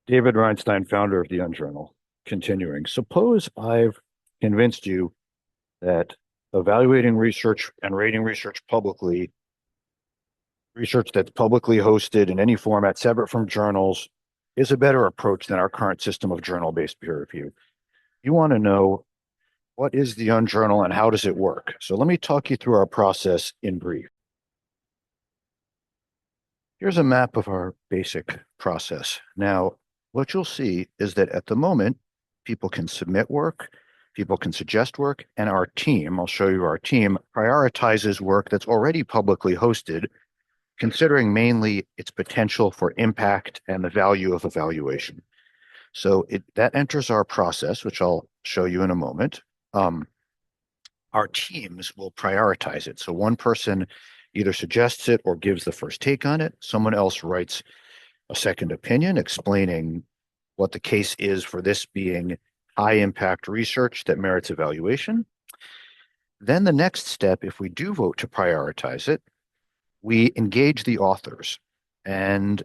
David Reinstein, founder of the Unjournal. Continuing, suppose I've convinced you that evaluating research and rating research publicly, research that's publicly hosted in any format separate from journals, is a better approach than our current system of journal-based peer review. You want to know what is the Unjournal and how does it work? So let me talk you through our process in brief. Here's a map of our basic process. Now, what you'll see is that at the moment, people can submit work, people can suggest work, and our team, I'll show you our team, prioritizes work that's already publicly hosted, considering mainly its potential for impact and the value of evaluation. So that enters our process, which I'll show you in a moment. Our teams will prioritize it. So one person either suggests it or gives the first take on it. Someone else writes a second opinion explaining what the case is for this being high impact research that merits evaluation. Then the next step, if we do vote to prioritize it, we engage the authors. And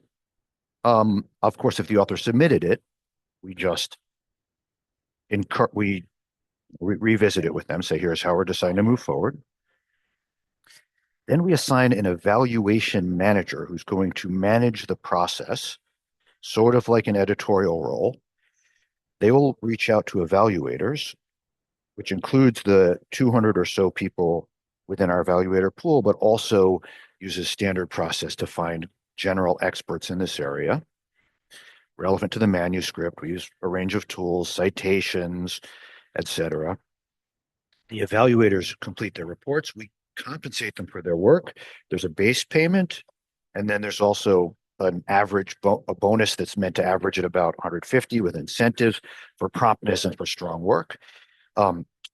of course, if the author submitted it, we just revisit it with them, say, here's how we're deciding to move forward. Then we assign an evaluation manager who's going to manage the process, sort of like an editorial role. They will reach out to evaluators, which includes the 200 or so people within our evaluator pool, but also uses standard process to find general experts in this area relevant to the manuscript. We use a range of tools, citations, etc. The evaluators complete their reports. We compensate them for their work. There's a base payment, and then there's also an average a bonus that's meant to average at about 150 with incentives for promptness and for strong work.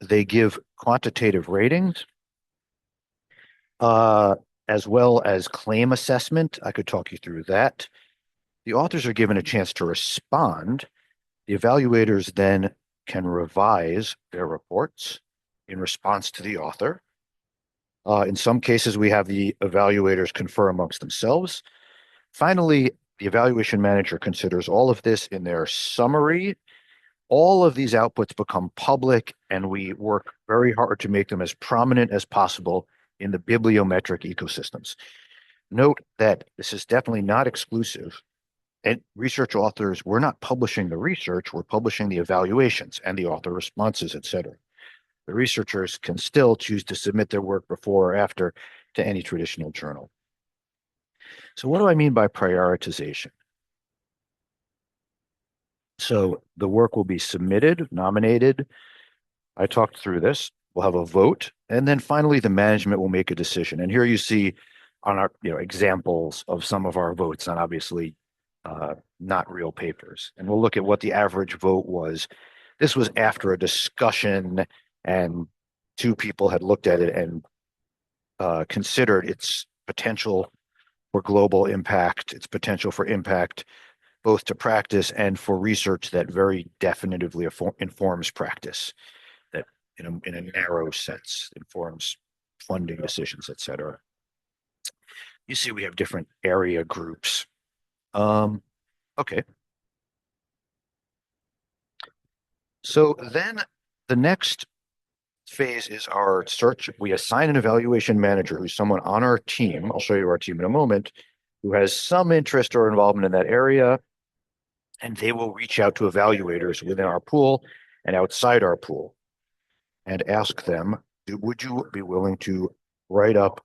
They give quantitative ratings as well as claim assessment. I could talk you through that. The authors are given a chance to respond. The evaluators then can revise their reports in response to the author. In some cases, we have the evaluators confer amongst themselves. Finally, the evaluation manager considers all of this in their summary. All of these outputs become public, and we work very hard to make them as prominent as possible in the bibliometric ecosystems. Note that this is definitely not exclusive. And research authors, we're not publishing the research, we're publishing the evaluations and the author responses, etc. The researchers can still choose to submit their work before or after to any traditional journal. So what do I mean by prioritization? So the work will be submitted, nominated. I talked through this. We'll have a vote, and then finally the management will make a decision. And here you see on our examples of some of our votes on obviously not real papers. And we'll look at what the average vote was. This was after a discussion, and two people had looked at it and considered its potential for global impact, its potential for impact both to practice and for research that very definitively informs practice, that in a narrow sense informs funding decisions, etc. You see we have different area groups. Okay. So then the next phase is our search. We assign an evaluation manager who's someone on our team. I'll show you our team in a moment, who has some interest or involvement in that area. And they will reach out to evaluators within our pool and outside our pool and ask them, would you be willing to write up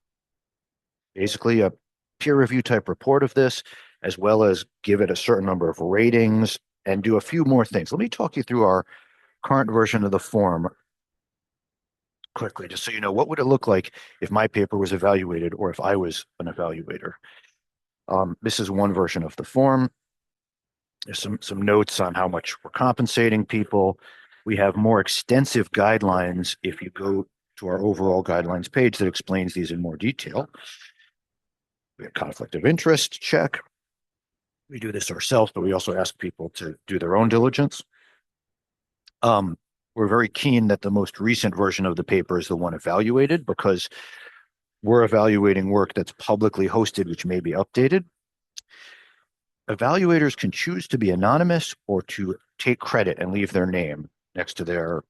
basically a peer review type report of this, as well as give it a certain number of ratings and do a few more things. Let me talk you through our current version of the form quickly, just so you know what would it look like if my paper was evaluated or if I was an evaluator. This is one version of the form. There's some notes on how much we're compensating people. We have more extensive guidelines if you go to our overall guidelines page that explains these in more detail. We have conflict of interest check. We do this ourselves, but we also ask people to do their own diligence. We're very keen that the most recent version of the paper is the one evaluated, because we're evaluating work that's publicly hosted, which may be updated. Evaluators can choose to be anonymous or to take credit and leave their name next to their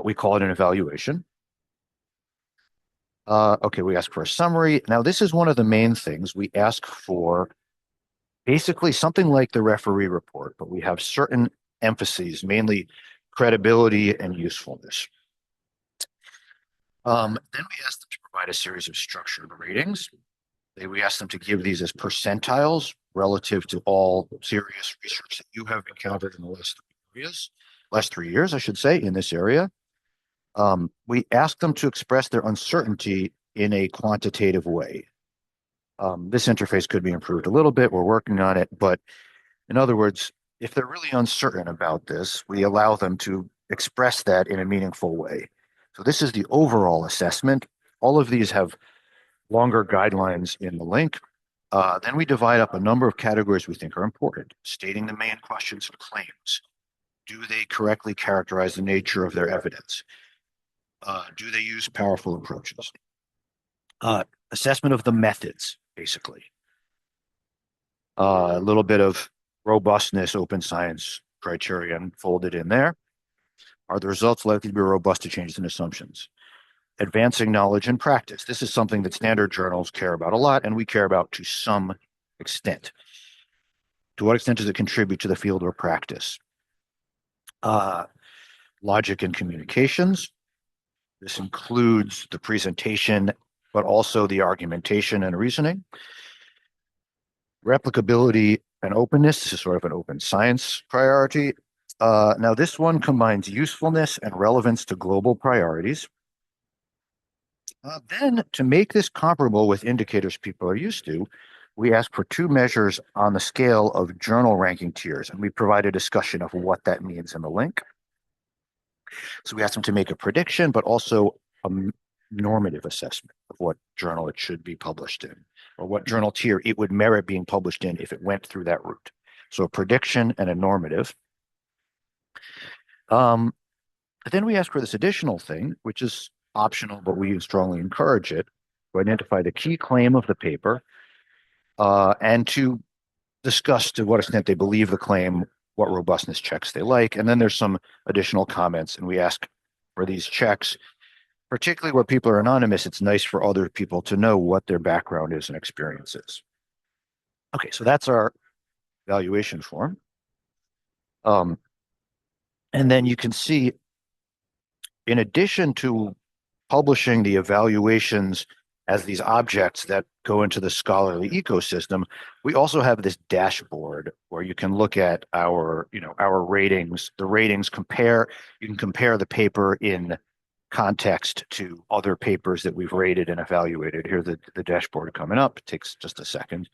we call it an evaluation. Okay, we ask for a summary. Now, this is one of the main things. We ask for basically something like the referee report, but we have certain emphases, mainly credibility and usefulness. Then we ask them to provide a series of structured ratings. We ask them to give these as percentiles relative to all serious research that you have encountered in the last 3 years, I should say, in this area. We ask them to express their uncertainty in a quantitative way. This interface could be improved a little bit. We're working on it. But in other words, if they're really uncertain about this, we allow them to express that in a meaningful way. So this is the overall assessment. All of these have longer guidelines in the link. Then we divide up a number of categories we think are important, stating the main questions and claims. Do they correctly characterize the nature of their evidence? Do they use powerful approaches? Assessment of the methods, basically. A little bit of robustness, open science criterion folded in there. Are the results likely to be robust to changes in assumptions? Advancing knowledge and practice. This is something that standard journals care about a lot, and we care about to some extent. To what extent does it contribute to the field or practice? Logic and communications. This includes the presentation, but also the argumentation and reasoning. Replicability and openness. This is sort of an open science priority. Now, this one combines usefulness and relevance to global priorities. Then, to make this comparable with indicators people are used to, we ask for two measures on the scale of journal ranking tiers, and we provide a discussion of what that means in the link. So we ask them to make a prediction, but also a normative assessment of what journal it should be published in, or what journal tier it would merit being published in if it went through that route. So a prediction and a normative. Then we ask for this additional thing, which is optional, but we strongly encourage it, to identify the key claim of the paper and to discuss to what extent they believe the claim, what robustness checks they like. And then there's some additional comments, and we ask for these checks, particularly where people are anonymous. It's nice for other people to know what their background is and experience is. Okay, so that's our evaluation form. And then you can see, in addition to publishing the evaluations as these objects that go into the scholarly ecosystem, we also have this dashboard where you can look at our ratings. The ratings you can compare the paper in context to other papers that we've rated and evaluated. Here, the dashboard coming up. It takes just a second.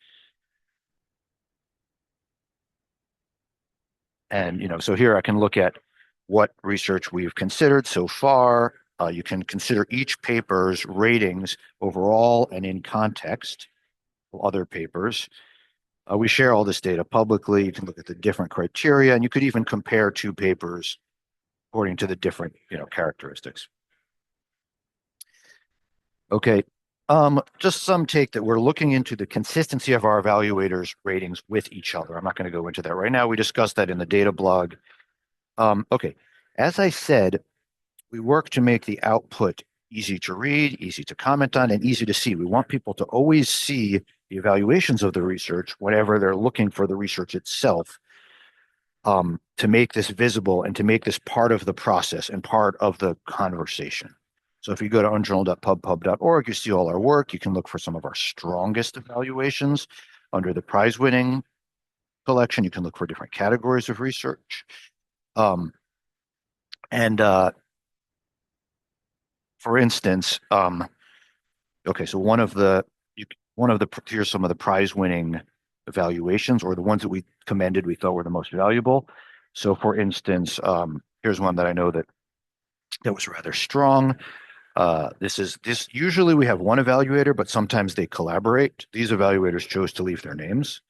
And, so here I can look at what research we've considered so far. You can consider each paper's ratings overall and in context of other papers. We share all this data publicly. You can look at the different criteria, and you could even compare two papers according to the different, characteristics. Okay. Just some take that we're looking into the consistency of our evaluators' ratings with each other. I'm not going to go into that right now. We discussed that in the data blog. Okay. As I said, we work to make the output easy to read, easy to comment on, and easy to see. We want people to always see the evaluations of the research whenever they're looking for the research itself, to make this visible and to make this part of the process and part of the conversation. So if you go to unjournal.pubpub.org, you see all our work. You can look for some of our strongest evaluations under the prize-winning collection. You can look for different categories of research. For instance, okay, so here's some of the prize-winning evaluations, or the ones that we commended we thought were the most valuable. So for instance, here's one that I know that was rather strong. This usually we have one evaluator, but sometimes they collaborate. These evaluators chose to leave their names.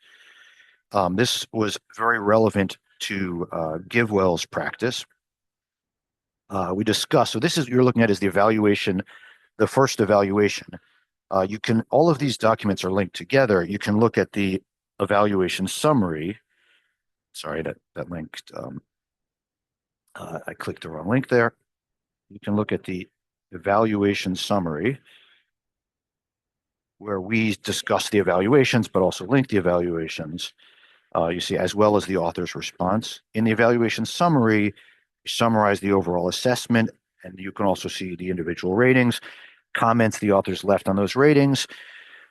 This was very relevant to GiveWell's practice. We discussed, so you're looking at is the evaluation, the first evaluation. All of these documents are linked together. You can look at the evaluation summary, sorry, that link, I clicked the wrong link there. You can look at the evaluation summary where we discuss the evaluations, but also link the evaluations. You see, as well as the author's response. In the evaluation summary, we summarize the overall assessment, and you can also see the individual ratings, comments the authors left on those ratings.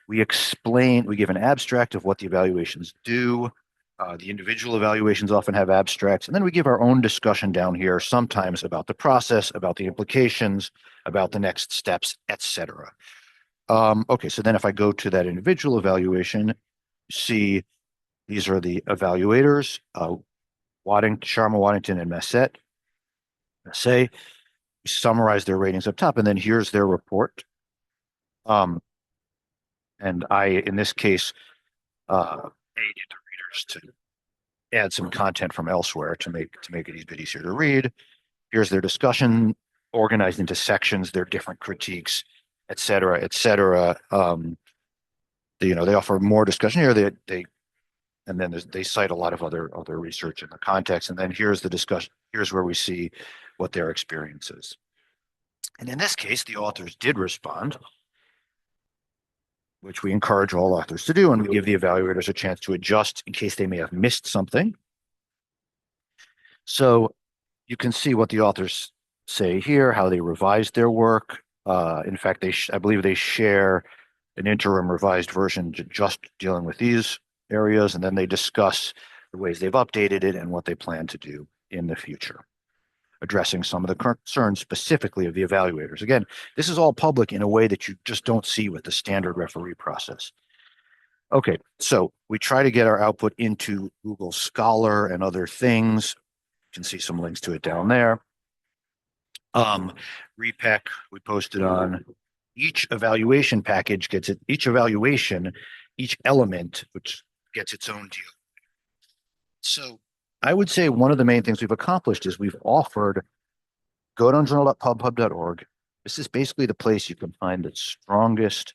We give an abstract of what the evaluations do. The individual evaluations often have abstracts, and then we give our own discussion down here, sometimes about the process, about the implications, about the next steps, etc. Okay, so then if I go to that individual evaluation, see these are the evaluators, Sharma, Waddington, and Massett. Say, we summarize their ratings up top, and then here's their report. And I, in this case, aided the readers to add some content from elsewhere to make it easier to read. Here's their discussion organized into sections, their different critiques, et cetera, et cetera. They offer more discussion here. And then they cite a lot of other research in the context. And then here's the discussion. Here's where we see what their experience is. And in this case, the authors did respond, which we encourage all authors to do, and we give the evaluators a chance to adjust in case they may have missed something. So you can see what the authors say here, how they revised their work. In fact, I believe they share an interim revised version just dealing with these areas, and then they discuss the ways they've updated it and what they plan to do in the future, addressing some of the concerns specifically of the evaluators. Again, this is all public in a way that you just don't see with the standard referee process. Okay, so we try to get our output into Google Scholar and other things. You can see some links to it down there. Repec, we posted on each evaluation package gets it, each evaluation, each element, which gets its own deal. So I would say one of the main things we've accomplished is we've offered, go to unjournal.pubhub.org. This is basically the place you can find the strongest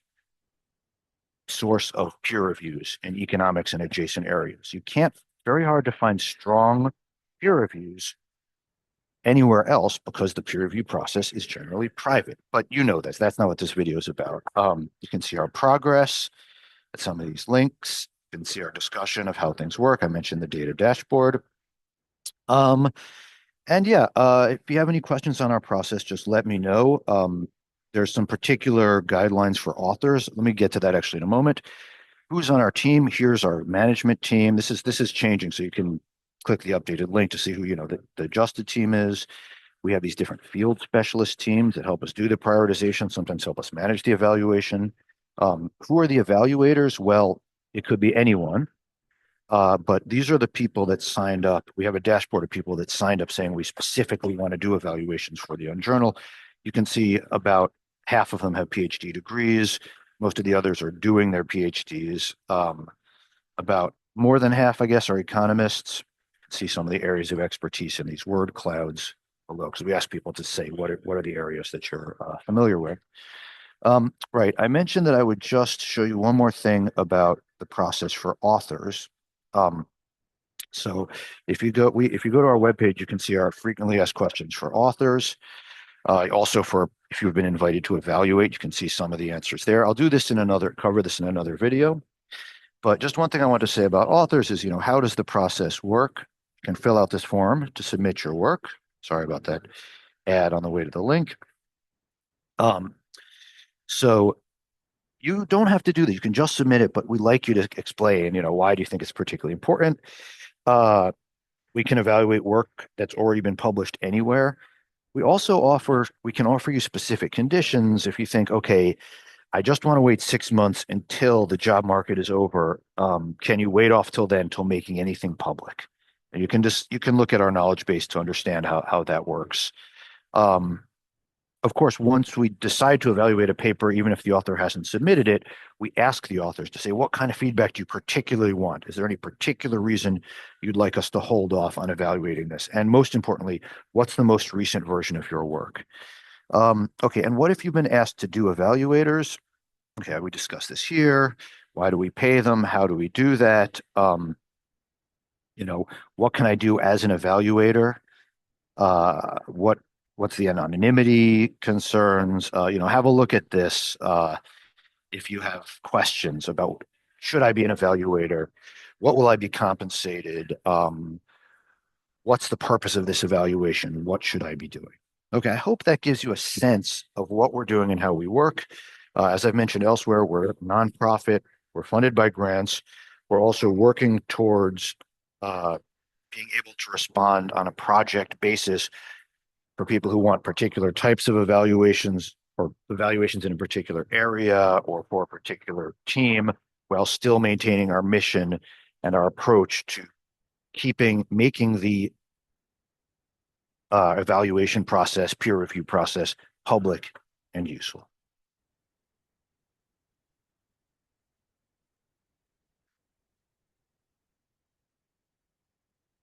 source of peer reviews in economics and adjacent areas. You can't, very hard to find strong peer reviews anywhere else because the peer review process is generally private. But you know this. That's not what this video is about. You can see our progress at some of these links. You can see our discussion of how things work. I mentioned the data dashboard. And yeah, if you have any questions on our process, just let me know. There's some particular guidelines for authors. Let me get to that actually in a moment. Who's on our team? Here's our management team. This is changing, so you can click the updated link to see who the adjusted team is. We have these different field specialist teams that help us do the prioritization, sometimes help us manage the evaluation. Who are the evaluators? Well, it could be anyone. But these are the people that signed up. We have a dashboard of people that signed up saying we specifically want to do evaluations for the Unjournal. You can see about half of them have PhD degrees. Most of the others are doing their PhDs. About more than half, I guess, are economists. You can see some of the areas of expertise in these word clouds below, because we ask people to say what are the areas that you're familiar with. Right. I mentioned that I would just show you one more thing about the process for authors. So if you go to our webpage, you can see our frequently asked questions for authors. Also if you've been invited to evaluate, you can see some of the answers there. I'll cover this in another video. But just one thing I want to say about authors is, how does the process work? You can fill out this form to submit your work. Sorry about that ad on the way to the link. So you don't have to do that. You can just submit it, but we like you to explain, why do you think it's particularly important? We can evaluate work that's already been published anywhere. We can offer you specific conditions if you think, okay, I just want to wait 6 months until the job market is over. Can you wait off till then till making anything public? And you can look at our knowledge base to understand how that works. Of course, once we decide to evaluate a paper, even if the author hasn't submitted it, we ask the authors to say, what kind of feedback do you particularly want? Is there any particular reason you'd like us to hold off on evaluating this? And most importantly, what's the most recent version of your work? Okay, and what if you've been asked to do evaluators? Okay, we discussed this here. Why do we pay them? How do we do that? You know, what can I do as an evaluator? What what's the anonymity concerns? Have a look at this. If you have questions about should I be an evaluator? What will I be compensated? What's the purpose of this evaluation? What should I be doing? Okay, I hope that gives you a sense of what we're doing and how we work. As I've mentioned elsewhere, we're a nonprofit. We're funded by grants. We're also working towards uh, being able to respond on a project basis for people who want particular types of evaluations or evaluations in a particular area or for a particular team while still maintaining our mission and our approach to making the evaluation process, peer review process public and useful.